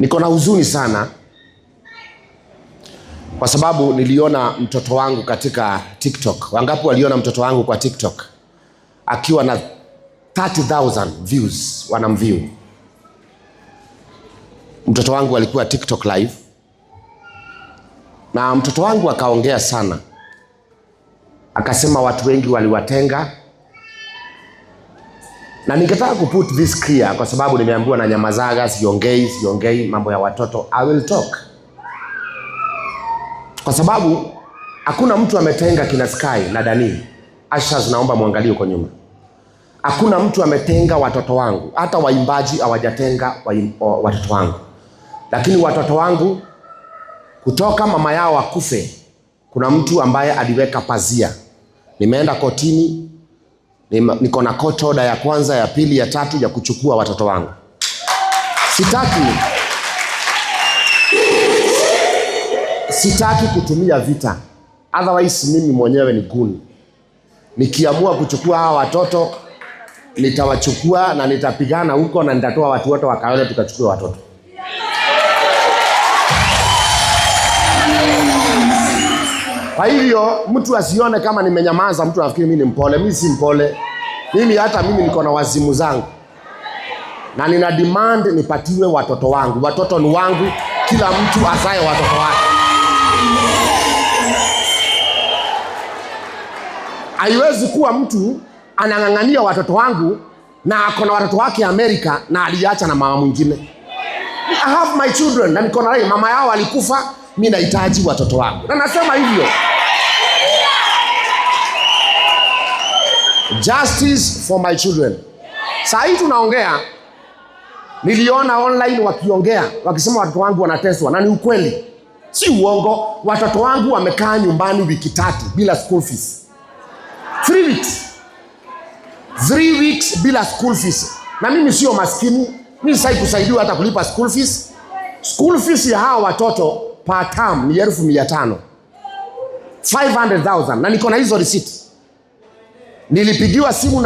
Niko na huzuni sana kwa sababu niliona mtoto wangu katika TikTok. Wangapi waliona mtoto wangu kwa TikTok? Akiwa na 30,000 views, wanamview. Mtoto wangu alikuwa TikTok live. Na mtoto wangu akaongea sana. Akasema watu wengi waliwatenga. Na ningetaka kuput this clear kwa sababu nimeambiwa na nyamazaga, siongei mambo ya watoto. I will talk. Kwa sababu hakuna mtu ametenga kina Sky na Dani. Ashaz, naomba muangalie huko nyuma. Hakuna mtu ametenga watoto wangu. Hata waimbaji hawajatenga watoto wangu. Lakini watoto wangu kutoka mama yao akufe, kuna mtu ambaye aliweka pazia. Nimeenda kotini, niko na court order ya kwanza, ya pili, ya tatu ya kuchukua watoto wangu. Sitaki kutumia vita. Otherwise mimi mwenyewe ni guni. Nikiamua kuchukua hawa watoto, nitawachukua na nitapigana huko na nitatoa watu wote wakaone tukachukua watoto. Kwa hivyo mtu asione kama nimenyamaza, mtu anafikiri mimi ni mpole. Mimi si mpole. Hata mimi niko na wazimu zangu. Na nina demand nipatiwe watoto wangu. Watoto ni wangu, kila mtu azae watoto wake. Haiwezi kuwa mtu anang'ang'ania watoto wangu na ako na watoto wake Amerika na aliacha na mama mwingine. I have my children na niko na mama yao alikufa, mimi nahitaji watoto wangu. Na nasema hivyo. Justice for my children. Saa hii tunaongea, niliona online wakiongea, wakisema watoto wangu wanateswa, na ni ukweli. Si uongo. Watoto wangu wamekaa nyumbani wiki 3 bila school fees. 3 weeks. 3 weeks bila school fees. Na mimi sio maskini. Mimi sasa kusaidiwa hata kulipa school fees. School fees ya hawa watoto per term ni 1,500. 500,000 na niko na hizo receipt. Nilipigiwa simu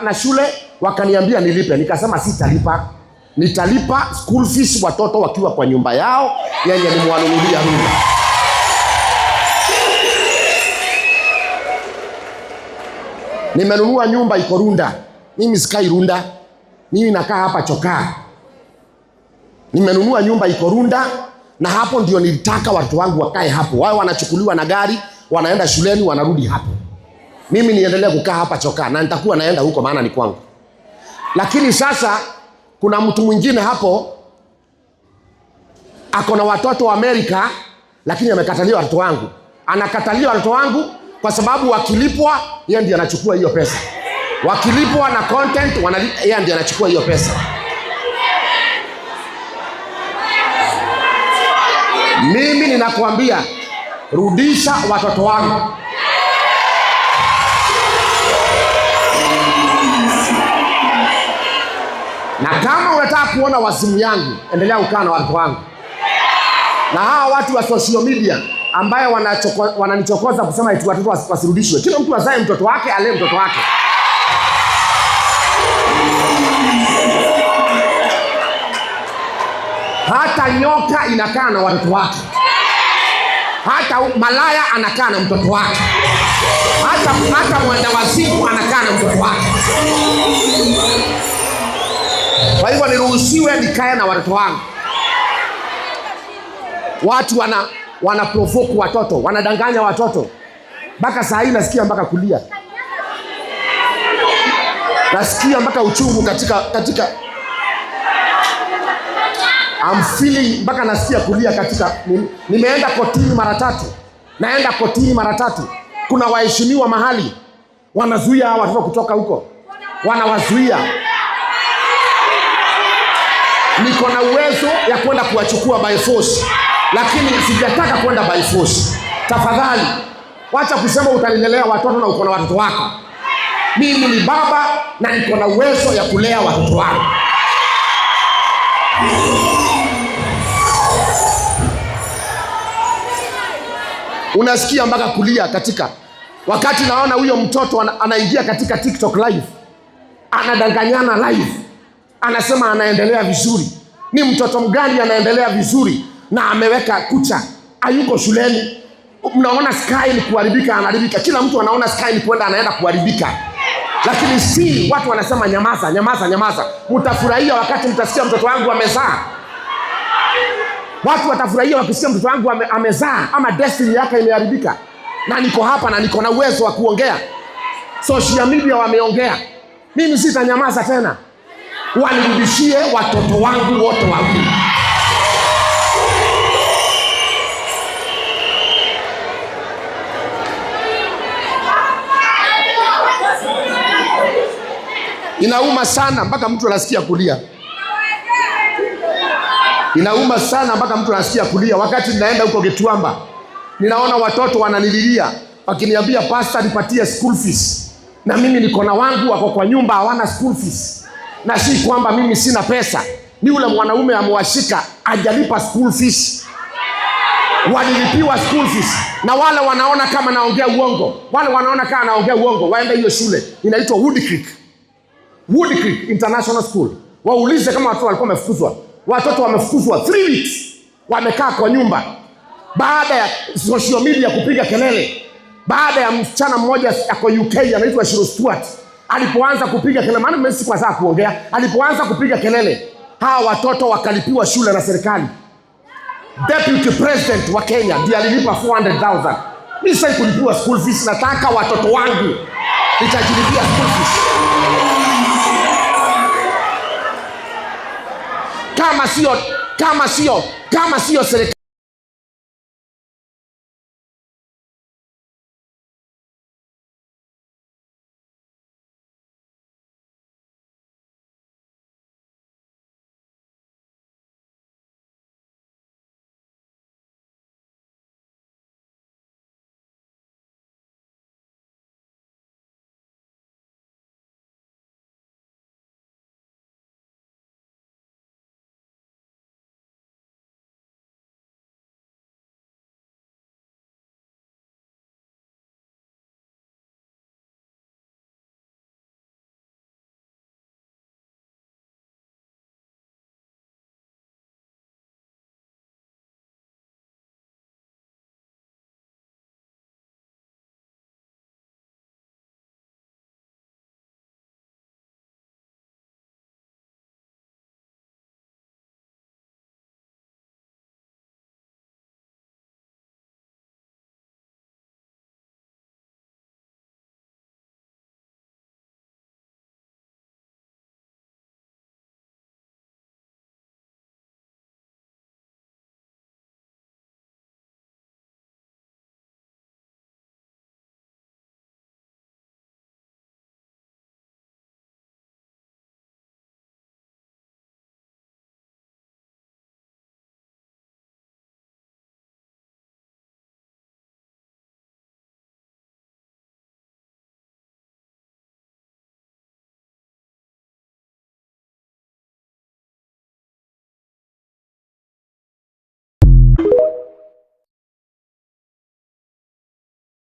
na shule wakaniambia nilipe. Nikasema sitalipa. Nitalipa school fees watoto wakiwa kwa nyumba yao yenye nimwanunulia Runda. Nimenunua nyumba iko Runda. Mimi sikai Runda. Mimi nakaa hapa Chokaa. Nimenunua nyumba iko Runda na hapo ndio nilitaka watoto wangu wakae hapo. Wao wanachukuliwa na gari, wanaenda shuleni, wanarudi hapo. Mimi niendelee kukaa hapa Chokaa na nitakuwa naenda huko maana ni kwangu. Lakini sasa kuna mtu mwingine hapo ako na watoto wa Amerika lakini amekatalia watoto wangu. Anakatalia watoto wangu kwa sababu wakilipwa yeye ndiye anachukua hiyo pesa. Wakilipwa na content yeye ndiye anachukua hiyo pesa. Mimi ninakuambia rudisha watoto wangu. Na kama unataka kuona wazimu yangu, endelea kukaa na watoto wangu. Na hawa watu wa social media ambaye wananichokoza kusema eti watoto wasirudishwe. Kila mtu azae mtoto wake, alee mtoto wake. Hata nyoka inakaa na watoto wake. Hata malaya anakaa na mtoto wake. Hata mwendawazimu anakaa na mtoto wake. Kwa hivyo niruhusiwe nikae na watoto wangu. Watu wana provoke watoto, wanadanganya watoto. Mpaka saa hii nasikia mpaka kulia. Nasikia mpaka uchungu katika I'm feeling mpaka nasikia kulia katika. Nimeenda kotini mara 3. Naenda kotini mara 3. Kuna waheshimiwa mahali wanazuia hawa watoto kutoka huko. Wanawazuia. Niko na uwezo ya kwenda kuwachukua by force, lakini sijataka kwenda by force. Tafadhali wacha kusema utalelea watoto na uko na watoto wako. Mimi ni baba na niko na uwezo ya kulea watoto wangu. Unasikia mpaka kulia katika wakati naona huyo mtoto anaingia katika TikTok live, anadanganyana live, anasema anaendelea vizuri. Ni mtoto mgani anaendelea vizuri na ameweka kucha, hayuko shuleni? Mnaona sky ni kuharibika, anaharibika. Kila mtu anaona sky ni kwenda, anaenda kuharibika. Lakini si watu wanasema nyamaza, nyamaza, nyamaza. Mtafurahia wakati mtasikia mtoto wangu amezaa. Watu watafurahia wakisikia mtoto wangu amezaa ama destiny yake imeharibika. Na niko hapa na niko na uwezo wa kuongea. Social media wameongea. Mimi sitanyamaza tena. Wanirudishie watoto wangu wote wawili. Inauma sana mpaka mtu anasikia kulia. Inauma sana mpaka mtu anasikia kulia. Wakati ninaenda huko Gituamba, ninaona watoto wananililia wakiniambia, pastor nipatie school fees. Na mimi niko na wangu wako kwa nyumba hawana school fees. Na si kwamba mimi sina pesa. Ni ule mwanaume amewashika hajalipa school fees. Walilipiwa school fees. Na wale wanaona kama naongea uongo. Wale wanaona kama naongea uongo, waende hiyo shule. Inaitwa Wood Creek. Wood Creek International School. Waulize kama watoto walikuwa wamefukuzwa. Watoto wamefukuzwa 3 weeks. Wamekaa kwa nyumba. Baada ya social media kupiga kelele. Baada ya msichana mmoja ako UK anaitwa Shiro Stewart. Alipoanza kupiga kelele, maana mimi si kwa saa kuongea. Alipoanza kupiga kelele, hawa watoto wakalipiwa shule na serikali. Deputy President wa Kenya ndiye alilipa 400,000. Mimi sasa kulipiwa school fees, nataka watoto wangu nitajilipia school fees. Kama sio serikali